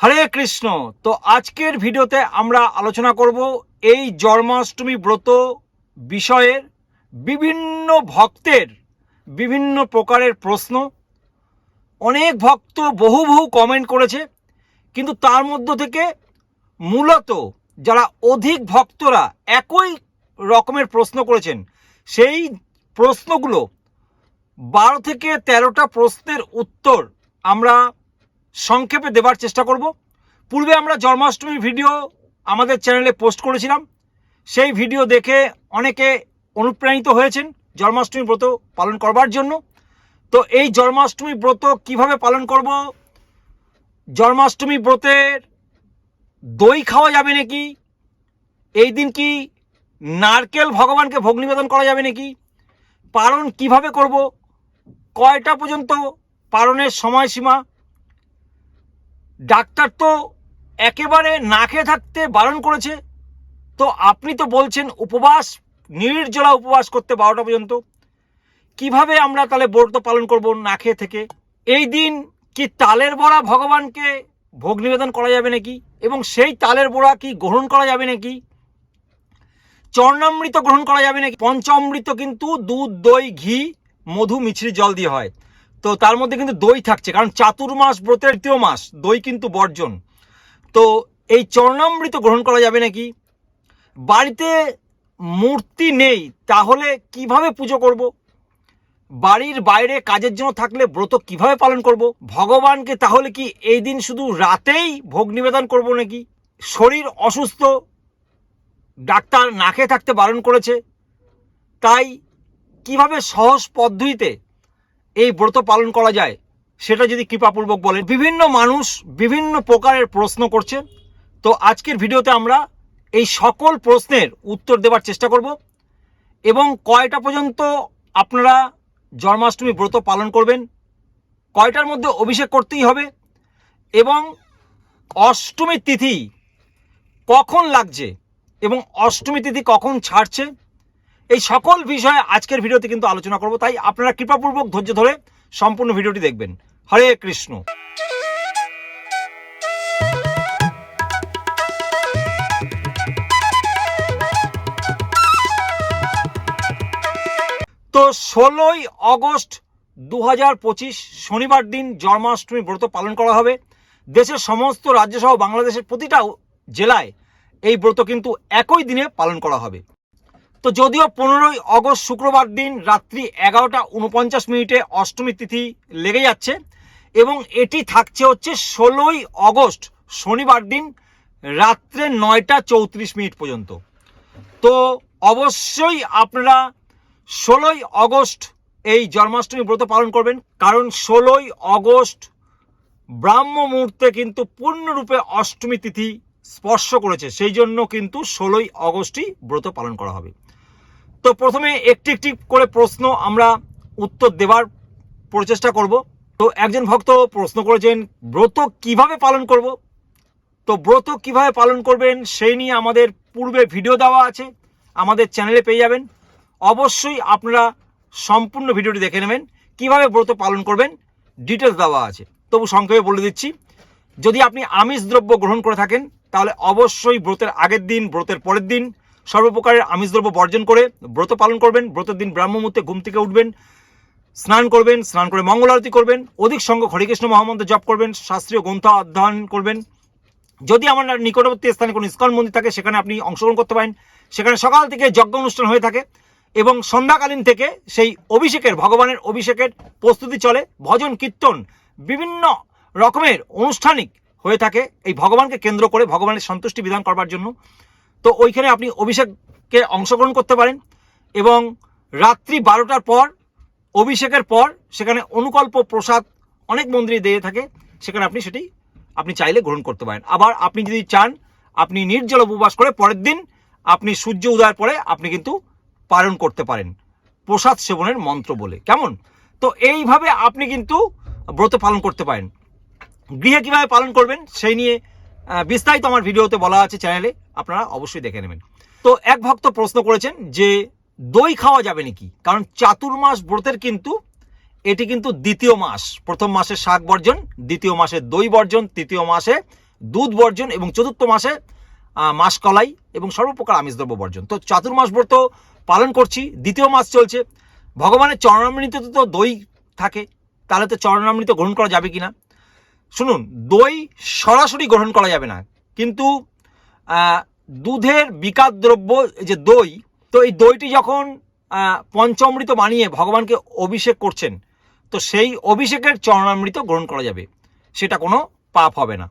হরে কৃষ্ণ। তো আজকের ভিডিওতে আমরা আলোচনা করব এই জন্মাষ্টমী ব্রত বিষয়ের বিভিন্ন ভক্তের বিভিন্ন প্রকারের প্রশ্ন। অনেক ভক্ত বহু কমেন্ট করেছে, কিন্তু তার মধ্য থেকে মূলত যারা অধিক ভক্তরা একই রকমের প্রশ্ন করেছেন, সেই প্রশ্নগুলো 12 থেকে 13টা প্রশ্নের উত্তর আমরা সংক্ষেপে দেবার চেষ্টা করব। পূর্বে আমরা জন্মাষ্টমীর ভিডিও আমাদের চ্যানেলে পোস্ট করেছিলাম, সেই ভিডিও দেখে অনেকে অনুপ্রাণিত হয়েছেন জন্মাষ্টমী ব্রত পালন করবার জন্য। তো এই জন্মাষ্টমী ব্রত কিভাবে পালন করব, জন্মাষ্টমী ব্রতের দই খাওয়া যাবে নাকি, এই দিন কি নারকেল ভগবানকে ভোগ নিবেদন করা যাবে নাকি, পালন কিভাবে করব, কয়টা পর্যন্ত পালনের সময়সীমা, ডাক্তার তো একেবারে না খেয়ে থাকতে বারণ করেছে, তো আপনি তো বলছেন উপবাস, নির্জলা উপবাস করতে 12টা পর্যন্ত, কিভাবে আমরা তাহলে ব্রত পালন করব না খেয়ে থেকে? এই দিন কি তালের বড়া ভগবানকে ভোগ নিবেদন করা যাবে নাকি, এবং সেই তালের বড়া কি গ্রহণ করা যাবে নাকি, চরণামৃত গ্রহণ করা যাবে নাকি? পঞ্চামৃত কিন্তু দুধ, দই, ঘি, মধু, মিছরি জল দিয়ে হয়, তো তার মধ্যে কিন্তু দই থাকছে, কারণ চাতুর্মাস ব্রতের 3য় মাস, দই কিন্তু বর্জন। তো এই চরণামৃত গ্রহণ করা যাবে নাকি? বাড়িতে মূর্তি নেই, তাহলে কিভাবে পুজো করব? বাড়ির বাইরে কাজের জন্য থাকলে ব্রত কিভাবে পালন করব? ভগবানকে তাহলে কি এই দিন শুধু রাতেই ভোগ নিবেদন করব নাকি? শরীর অসুস্থ, ডাক্তার না খেয়ে থাকতে বারণ করেছে, তাই কিভাবে সহজ পদ্ধতিতে এই ব্রত পালন করা যায় সেটা যদি কৃপাপূর্বক বলেন। বিভিন্ন মানুষ বিভিন্ন প্রকারের প্রশ্ন করছে, তো আজকের ভিডিওতে আমরা এই সকল প্রশ্নের উত্তর দেওয়ার চেষ্টা করব, এবং কয়টা পর্যন্ত আপনারা জন্মাষ্টমী ব্রত পালন করবেন, কয়টার মধ্যে অভিষেক করতেই হবে, এবং অষ্টমী তিথি কখন লাগছে এবং অষ্টমী তিথি কখন ছাড়ছে, এই সকল বিষয়ে আজকের ভিডিওতে কিন্তু আলোচনা করব। তাই আপনারা কৃপাপূর্বক ধৈর্য ধরে সম্পূর্ণ ভিডিওটি দেখবেন। হরে কৃষ্ণ। তো 16ই অগস্ট 2025 শনিবার দিন জন্মাষ্টমী ব্রত পালন করা হবে। দেশের সমস্ত রাজ্য সহ বাংলাদেশের প্রতিটা জেলায় এই ব্রত কিন্তু একই দিনে পালন করা হবে। তো যদিও 15ই অগস্ট শুক্রবার দিন রাত্রি 11:49 অষ্টমী তিথি লেগে যাচ্ছে, এবং এটি থাকছে হচ্ছে 16ই অগস্ট শনিবার দিন রাত্রে 9:34 পর্যন্ত। তো অবশ্যই আপনারা 16ই অগস্ট এই জন্মাষ্টমী ব্রত পালন করবেন, কারণ 16ই অগস্ট ব্রাহ্ম মুহূর্তে কিন্তু পূর্ণরূপে অষ্টমী তিথি স্পর্শ করেছে, সেই জন্য কিন্তু 16ই অগস্টই ব্রত পালন করা হবে। তো প্রথমে একটি একটি করে প্রশ্ন আমরা উত্তর দেবার প্রচেষ্টা করব। তো একজন ভক্ত প্রশ্ন করেছেন ব্রত কিভাবে পালন করব। তো ব্রত কিভাবে পালন করবেন সেই নিয়ে আমাদের পূর্বে ভিডিও দেওয়া আছে, আমাদের চ্যানেলে পেয়ে যাবেন। অবশ্যই আপনারা সম্পূর্ণ ভিডিওটি দেখে নেবেন, কিভাবে ব্রত পালন করবেন ডিটেলস দেওয়া আছে। তবু সংক্ষেপে বলে দিচ্ছি, যদি আপনি আমিষ দ্রব্য গ্রহণ করে থাকেন তাহলে অবশ্যই ব্রতের আগের দিন, ব্রতের পরের দিন সর্বপ্রকারের আমিষ দ্রব্য বর্জন করে ব্রত পালন করবেন। ব্রতের দিন ব্রাহ্ম মুহূর্তে ঘুম থেকে উঠবেন, স্নান করবেন, স্নান করে মঙ্গল আরতি করবেন, অধিক সংখ্যক হরিকৃষ্ণ মহামন্ত্র জপ করবেন, শাস্ত্রীয় গ্রন্থ অধ্যয়ন করবেন। যদি আমার নিকটবর্তী স্থানে কোনো ইস্কন মন্দির থাকে সেখানে আপনি অংশগ্রহণ করতে পারেন, সেখানে সকাল থেকে যজ্ঞ অনুষ্ঠান হয়ে থাকে, এবং সন্ধ্যাকালীন থেকে সেই অভিষেকের, ভগবানের অভিষেকের প্রস্তুতি চলে, ভজন কীর্তন বিভিন্ন রকমের আনুষ্ঠানিক হয়ে থাকে এই ভগবানকে কেন্দ্র করে, ভগবানের সন্তুষ্টি বিধান করবার জন্য। তো ওইখানে আপনি অভিষেকে অংশগ্রহণ করতে পারেন, এবং রাত্রি 12টার পর, অভিষেকের পর সেখানে অনুকল্প প্রসাদ অনেক মন্দিরে দিয়ে থাকে, সেখানে আপনি সেটি আপনি চাইলে গ্রহণ করতে পারেন। আবার আপনি যদি চান আপনি নির্জল উপবাস করে পরের দিন আপনি সূর্য উদয়ের পরে আপনি কিন্তু পালন করতে পারেন প্রসাদ সেবনের মন্ত্র বলে। কেমন? তো এইভাবে আপনি কিন্তু ব্রত পালন করতে পারেন। গৃহে কিভাবে পালন করবেন সেই নিয়ে বিস্তারিত আমার ভিডিওতে বলা আছে চ্যানেলে, আপনারা অবশ্যই দেখে নেবেন। তো এক ভক্ত প্রশ্ন করেছেন যে দই খাওয়া যাবে নাকি, কারণ চাতুর্মাস ব্রতের কিন্তু এটি কিন্তু দ্বিতীয় মাস। প্রথম মাসে শাক বর্জন, দ্বিতীয় মাসে দই বর্জন, তৃতীয় মাসে দুধ বর্জন এবং চতুর্থ মাসে মাসকলাই এবং সর্বপ্রকার আমিষ দ্রব্য বর্জন। তো চাতুর্মাস ব্রত পালন করছি, দ্বিতীয় মাস চলছে। ভগবানের চরণামৃত তো দই থাকে, তাহলে তো চরণামৃত গ্রহণ করা যাবে কিনা? শুনুন, দই সরাসরি গ্রহণ করা যাবে না, কিন্তু দুধের বিকার দ্রব্য যে দই, তো এই দইটি যখন পঞ্চামৃত বানিয়ে ভগবানকে অভিষেক করছেন, তো সেই অভিষেকের চরণামৃত গ্রহণ করা যাবে, সেটা কোনো পাপ হবে না,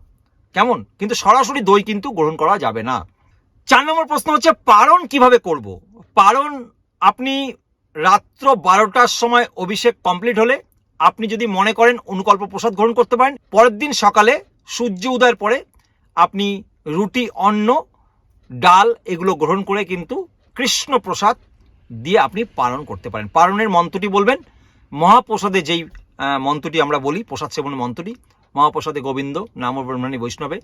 কেমন? কিন্তু সরাসরি দই কিন্তু গ্রহণ করা যাবে না। 4 নম্বর প্রশ্ন হচ্ছে পারণ কিভাবে করব। পারণ আপনি রাত্র 12টার সময় অভিষেক কমপ্লিট হলে আপনি যদি মনে করেন অনুকল্প প্রসাদ গ্রহণ করতে পারেন। পরের দিন সকালে সূর্য উদয়ের পরে আপনি রুটি, অন্ন, ডাল এগুলো গ্রহণ করে কিন্তু কৃষ্ণ প্রসাদ দিয়ে আপনি পালন করতে পারেন। পালনের মন্ত্রটি বলবেন মহাপ্রসাদে, যেই মন্ত্রটি আমরা বলি প্রসাদ সেবন মন্ত্রটি, মহাপ্রসাদে গোবিন্দ নাম ব্রহ্মণী বৈষ্ণবে,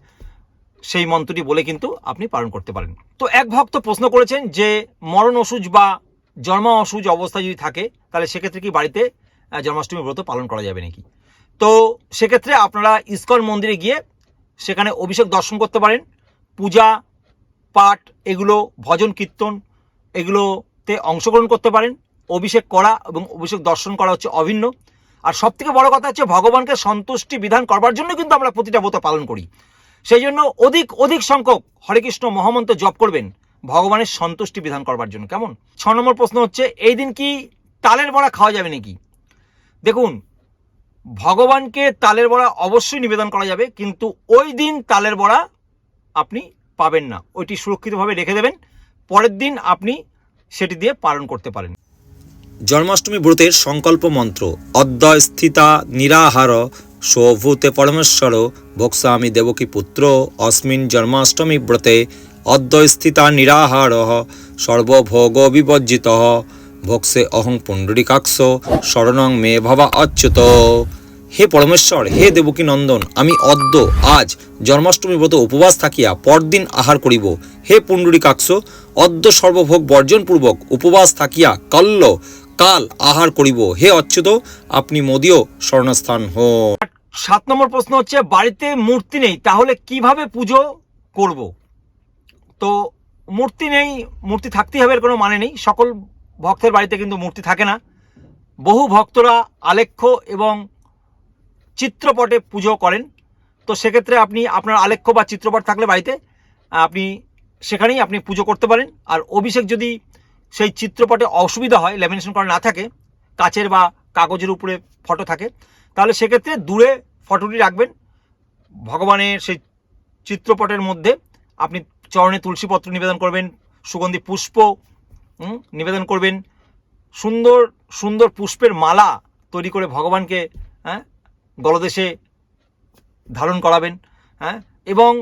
সেই মন্ত্রটি বলে কিন্তু আপনি পালন করতে পারেন। তো এক ভক্ত প্রশ্ন করেছেন যে মরণ অসুজ বা জন্ম অসুজ অবস্থা যদি থাকে, তাহলে সেক্ষেত্রে কি বাড়িতে জন্মাষ্টমী ব্রত পালন করা যাবে নাকি? তো সেক্ষেত্রে আপনারা ইস্কন মন্দিরে গিয়ে সেখানে অভিষেক দর্শন করতে পারেন। পূজা পাঠ এগুলো, ভজন কীর্তন এগুলোতে অংশগ্রহণ করতে পারেন। অভিষেক করা এবং অভিষেক দর্শন করা হচ্ছে অভিন্ন। আর সবথেকে বড় কথা হচ্ছে ভগবানকে সন্তুষ্টি বিধান করবার জন্য কিন্তু আমরা প্রতিটা ব্রত পালন করি। সেই জন্য অধিক সংখ্যক হরে কৃষ্ণ মহামন্ত্র জপ করবেন ভগবানের সন্তুষ্টি বিধান করবার জন্য, কেমন? 6 নম্বর প্রশ্ন হচ্ছে এই দিন কি তালের বড়া খাওয়া যাবে নাকি? দেখুন, ভগবানকে তালের বড়া অবশ্যই নিবেদন করা যাবে, কিন্তু ওই দিন তালের বড়া আপনি পাবেন না, ওইটি সুরক্ষিতভাবে রেখে দেবেন, পরের দিন আপনি সেটি দিয়ে পালন করতে পারেন। জন্মাষ্টমী ব্রতের সংকল্প মন্ত্র: অদ্বয় স্থিতা নিরাহার স্বভূতে পরমেশ্বর ভোক্সামি দেবকী পুত্র অস্মিন জন্মাষ্টমী ব্রতে অদ্বয় স্থিতা নিরাহার সর্বভোগ বিবর্জিত ভোক্সে অহং পুণ্ডরিকাক্ষ শরণং মে ভবা অচ্যুত। হে পরমেশ্বর, হে দেবকী নন্দন, আমি আজ জন্মাষ্টমী ব্রত উপবাস থাকিয়া পরদিন আহার করিব। হে পুণ্ডরিকাক্ষ, সর্বভোগ বর্জনপূর্বক উপবাস থাকিয়া কাল আহার করিব। হে অচ্যুত, আপনি মোদীয় শরণস্থান হন। 7 নম্বর প্রশ্ন হচ্ছে বাড়িতে মূর্তি নেই, তাহলে কিভাবে পুজো করব? তো মূর্তি নেই, মূর্তি থাকতেই হবে এর কোনো মানে নেই। সকল ভক্তের বাড়িতে কিন্তু মূর্তি থাকে না। বহু ভক্তরা আলেখ্য এবং চিত্রপটে পুজো করেন। তো সেক্ষেত্রে আপনি আপনার আলেখ্য বা চিত্রপট থাকলে বাড়িতে আপনি সেখানেই আপনি পুজো করতে পারেন। আর অভিষেক যদি সেই চিত্রপটে অসুবিধা হয়, ল্যামিনেশন করা না থাকে, কাচের বা কাগজের উপরে ফটো থাকে, তাহলে সেক্ষেত্রে দূরে ফটোটি রাখবেন। ভগবানের সেই চিত্রপটের মধ্যে আপনি চরণে তুলসী পত্র নিবেদন করবেন, সুগন্ধি পুষ্প নিবেদন করবেন, সুন্দর সুন্দর পুষ্পের মালা তৈরি করে ভগবানকে গলদেশে ধারণ করাবেন। এবং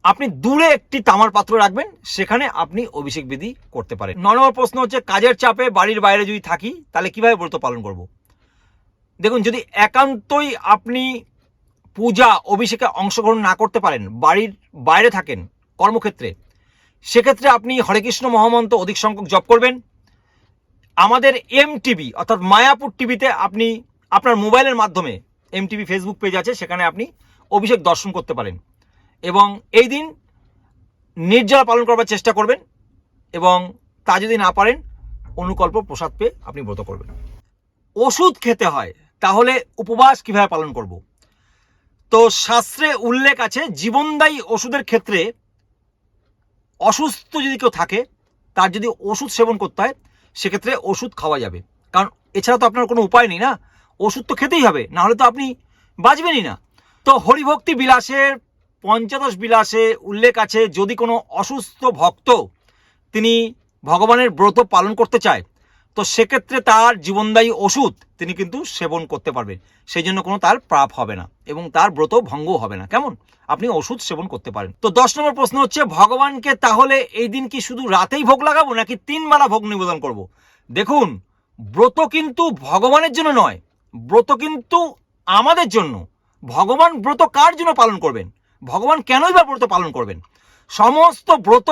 আপনি দূরে একটি তামার পাত্র রাখবেন, সেখানে আপনি অভিষেক বিধি করতে পারেন। 9 নম্বর প্রশ্ন হচ্ছে কাজের চাপে বাড়ির বাইরে যদি থাকি, তাহলে কিভাবে ব্রত পালন করব? দেখুন, যদি একান্তই আপনি পূজা অভিষেকে অংশগ্রহণ না করতে পারেন, বাড়ির বাইরে থাকেন কর্মক্ষেত্রে, সেক্ষেত্রে আপনি হরে কৃষ্ণ মহামন্ত্র অধিক সংখ্যক জপ করবেন। আমাদের MTV অর্থাৎ মায়াপুর টিভিতে আপনি আপনার মোবাইলের মাধ্যমে MTV ফেসবুক পেজ আছে, সেখানে আপনি অভিষেক দর্শন করতে পারেন। এবং এই দিন নির্জলা পালন করবার চেষ্টা করবেন, এবং তা যদি না পারেন অনুকল্প প্রসাদ পেয়ে আপনি ব্রত করবেন। ওষুধ খেতে হয়, তাহলে উপবাস কিভাবে পালন করব? তো শাস্ত্রে উল্লেখ আছে জীবনদায়ী ওষুধের ক্ষেত্রে অসুস্থ যদি কেউ থাকে, তার যদি ওষুধ সেবন করতে হয়, সেক্ষেত্রে ওষুধ খাওয়া যাবে, কারণ এছাড়া তো আপনার কোনো উপায় নেই না, ওষুধ তো খেতেই হবে, না হলে তো আপনি বাঁচবেনই না। তো হরিভক্তি বিলাসের পঞ্চদশ বিলাসে উল্লেখ আছে যদি কোনো অসুস্থ ভক্ত তিনি ভগবানের ব্রত পালন করতে চায়, তো সেক্ষেত্রে তার জীবনদায়ী ওষুধ তিনি কিন্তু সেবন করতে পারবেন, সেই জন্য কোনো তার পাপ হবে না এবং তার ব্রত ভঙ্গ হবে না, কেমন? আপনি ওষুধ সেবন করতে পারেন। তো 10 নম্বর প্রশ্ন হচ্ছে ভগবানকে তাহলে এই দিন কি শুধু রাতেই ভোগ লাগাবো নাকি 3 বেলা ভোগ নিবেদন করব? দেখুন, ব্রত কিন্তু ভগবানের জন্য নয়, ব্রত কিন্তু আমাদের জন্য। ভগবান ব্রত কার জন্য পালন করবেন? ভগবান কেনই বা ব্রত পালন করবেন? সমস্ত ব্রত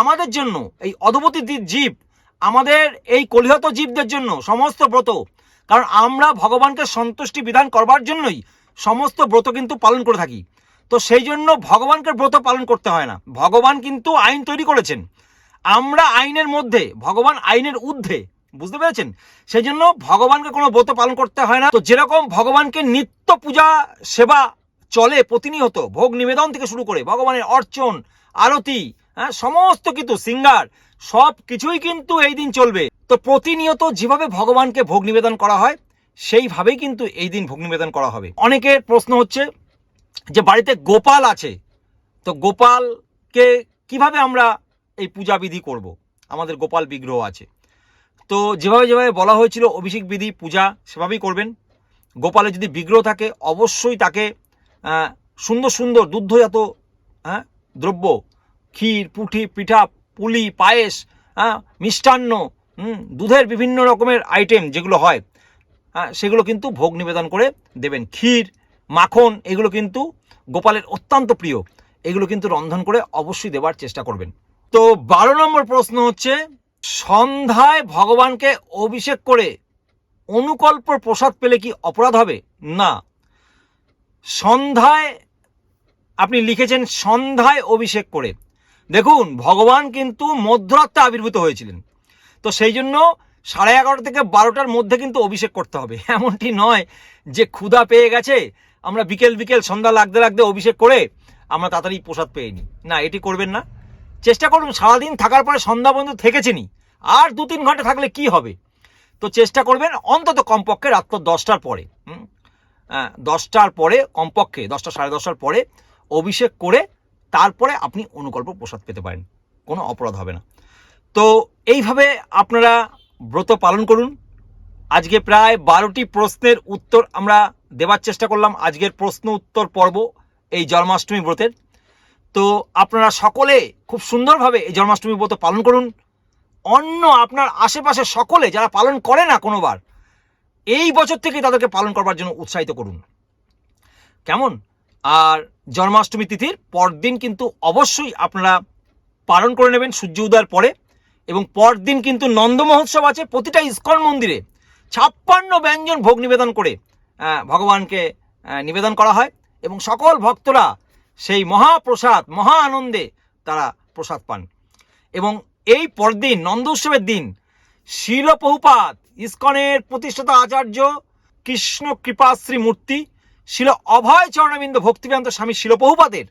আমাদের জন্য, এই অধবতী জীব, আমাদের এই কলিহত জীবদের জন্য সমস্ত ব্রত, কারণ আমরা ভগবানকে সন্তুষ্টি বিধান করবার জন্যই সমস্ত ব্রত কিন্তু পালন করে থাকি। তো সেই জন্য ভগবানকে ব্রত পালন করতে হয় না। ভগবান কিন্তু আইন তৈরি করেছেন, আমরা আইনের মধ্যে, ভগবান আইনের ঊর্ধ্বে, বুঝতে পেরেছেন? সেই জন্য ভগবানকে কোনো ব্রত পালন করতে হয় না। তো যেরকম ভগবানকে নিত্য পূজা সেবা চলে প্রতিনিয়ত, ভোগ নিবেদন থেকে শুরু করে ভগবানের অর্চন, আরতি, হ্যাঁ, সমস্ত কিছু সিঙ্গার সব কিছুই কিন্তু এই দিন চলবে। তো প্রতিনিয়ত যেভাবে ভগবানকে ভোগ নিবেদন করা হয় সেইভাবেই কিন্তু এই দিন ভোগ নিবেদন করা হবে। অনেকের প্রশ্ন হচ্ছে যে বাড়িতে গোপাল আছে, তো গোপালকে কিভাবে আমরা এই পূজাবিধি করব? আমাদের গোপাল বিগ্রহ আছে, তো যেভাবে যেভাবে বলা হয়েছিল অভিষেক বিধি পূজা সেভাবেই করবেন। গোপালের যদি বিগ্রহ থাকে অবশ্যই তাকে সুন্দর সুন্দর দুগ্ধজাত দ্রব্য, ক্ষীর, পুঠি, পিঠা, পুলি, পায়েস, মিষ্টান্ন, দুধের বিভিন্ন রকমের আইটেম যেগুলো হয়, সেগুলো কিন্তু ভোগ নিবেদন করে দেবেন। ক্ষীর, মাখন এগুলো কিন্তু গোপালের অত্যন্ত প্রিয়, এগুলো কিন্তু রন্ধন করে অবশ্যই দেওয়ার চেষ্টা করবেন। তো 12 নম্বর প্রশ্ন হচ্ছে, সন্ধ্যায় ভগবানকে অভিষেক করে অনুকল্প প্রসাদ পেলে কি অপরাধ হবে? না, সন্ধ্যায় আপনি লিখেছেন সন্ধ্যায় অভিষেক করে, দেখুন ভগবান কিন্তু মধ্যরাত্রে আবির্ভূত হয়েছিলেন, তো সেই জন্য 11:30 থেকে 12টার মধ্যে কিন্তু অভিষেক করতে হবে। এমনটি নয় যে ক্ষুধা পেয়ে গেছে আমরা বিকেল বিকেল সন্ধ্যা লাগতে লাগতে অভিষেক করে আমরা তাড়াতাড়ি প্রসাদ পেয়ে নিই, না, এটি করবেন না। চেষ্টা করুন সারাদিন থাকার পরে সন্ধ্যা পর্যন্ত থেকেছেনি, আর 2-3 ঘন্টা থাকলে কি হবে, তো চেষ্টা করবেন অন্তত কমপক্ষে রাত্র 10টার পরে, 10টার পরে, কমপক্ষে 10টা 10:30টার পরে অভিষেক করে তারপরে আপনি অনুকল্প প্রসাদ পেতে পারেন, কোনো অপরাধ হবে না। তো এইভাবে আপনারা ব্রত পালন করুন। আজকে প্রায় 12টি প্রশ্নের উত্তর আমরা দেওয়ার চেষ্টা করলাম আজকের প্রশ্ন উত্তর পর্ব এই জন্মাষ্টমী ব্রতের। তো আপনারা সকলে খুব সুন্দরভাবে এই জন্মাষ্টমী ব্রত পালন করুন। অন্য আপনার আশেপাশে সকলে যারা পালন করে না কোনোবার, এই বছর থেকে তাদেরকে পালন করবার জন্য উৎসাহিত করুন, কেমন? আর জন্মাষ্টমী তিথির পরদিন কিন্তু অবশ্যই আপনারা পালন করে নেবেন সূর্য উদয়ের পরে, এবং পরদিন কিন্তু নন্দ মহোৎসব আছে। প্রতিটা ইস্কন মন্দিরে 56 ব্যঞ্জন ভোগ নিবেদন করে ভগবানকে নিবেদন করা হয়, এবং সকল ভক্তরা সেই মহাপ্রসাদ মহা আনন্দে তারা প্রসাদ পান। এবং এই পরদিন নন্দ উৎসবের দিন শিল প্রভুপাদ, ইস্কনের প্রতিষ্ঠাতা আচার্য কৃষ্ণ কৃপাশ্রী মূর্তি শিল অভয় চরণবিন্দ ভক্তিবেদান্ত স্বামী শিল প্রভুপাদের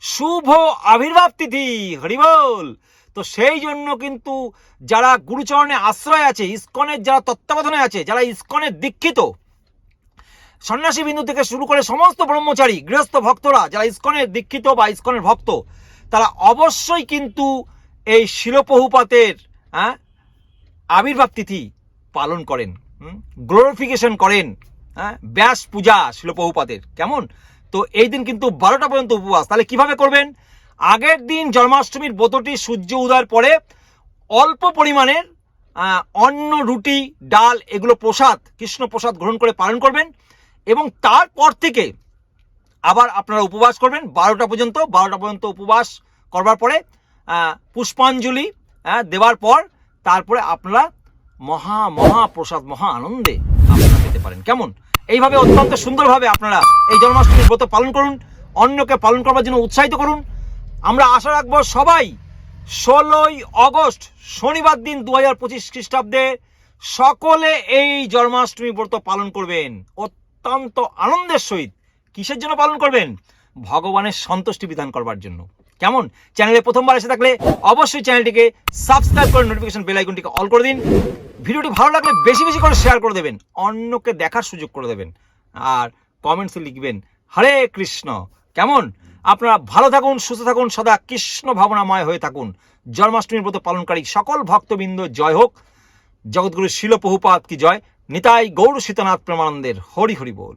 শুভ আবির্ভাব তিথি, হরিবল। তো সেই জন্য কিন্তু যারা গুরুচরণে আশ্রয় আছে, ইস্কনের যারা তত্ত্বাবধানে আছে, যারা ইস্কনের দীক্ষিত সন্ন্যাসী বিন্দু থেকে শুরু করে সমস্ত ব্রহ্মচারী গৃহস্থ ভক্তরা যারা ইস্কনের দীক্ষিত বা ইস্কনের ভক্ত, তারা অবশ্যই কিন্তু এই শিল প্রভুপাদের আবির্ভাব তিথি পালন করেন, গ্লোরিফিকেশন করেন, ব্যাস পূজা শিল প্রভুপাদের, কেমন? তো এই দিন কিন্তু 12টা পর্যন্ত উপবাস। তাহলে কিভাবে করবেন? আগের দিন জন্মাষ্টমীর ব্রতটি সূর্য উদয়ের পরে অল্প পরিমাণের অন্ন, রুটি, ডাল এগুলো প্রসাদ, কৃষ্ণ প্রসাদ গ্রহণ করে পালন করবেন, এবং তারপর থেকে আবার আপনারা উপবাস করবেন 12টা পর্যন্ত। 12টা পর্যন্ত উপবাস করবার পরে পুষ্পাঞ্জলি দেওয়ার পর তারপরে আপনারা মহাপ্রসাদ মহা আনন্দে আপনারা পেতে পারেন, কেমন? এইভাবে অত্যন্ত সুন্দরভাবে আপনারা এই জন্মাষ্টমীর ব্রত পালন করুন, অন্যকে পালন করবার জন্য উৎসাহিত করুন। আমরা আশা রাখবো সবাই 16ই অগস্ট শনিবার দিন 2025 খ্রিস্টাব্দে সকলে এই জন্মাষ্টমী ব্রত পালন করবেন অত্যন্ত আনন্দের সহিত। কিসের জন্য পালন করবেন? ভগবানের সন্তুষ্টি বিধান করবার জন্য, কেমন? চ্যানেলে প্রথমবার এসে থাকলে অবশ্যই চ্যানেলটিকে সাবস্ক্রাইব করে নোটিফিকেশন বেল আইকনটিকে অল করে দিন। ভিডিওটি ভালো লাগলে বেশি বেশি করে শেয়ার করে দেবেন, অন্যকে দেখার সুযোগ করে দেবেন, আর কমেন্টসে লিখবেন হরে কৃষ্ণ, কেমন? আপনারা ভালো থাকুন, সুস্থ থাকুন, সদা কৃষ্ণ ভাবনাময় হয়ে থাকুন। জন্মাষ্টমীর ব্রত পালনকারী সকল ভক্তবৃন্দ জয় হোক। জগৎগুরু শিল প্রভুপাদ কি জয়। নিতাই গৌর সীতানাথ প্রেমানন্দের হরি হরি বল।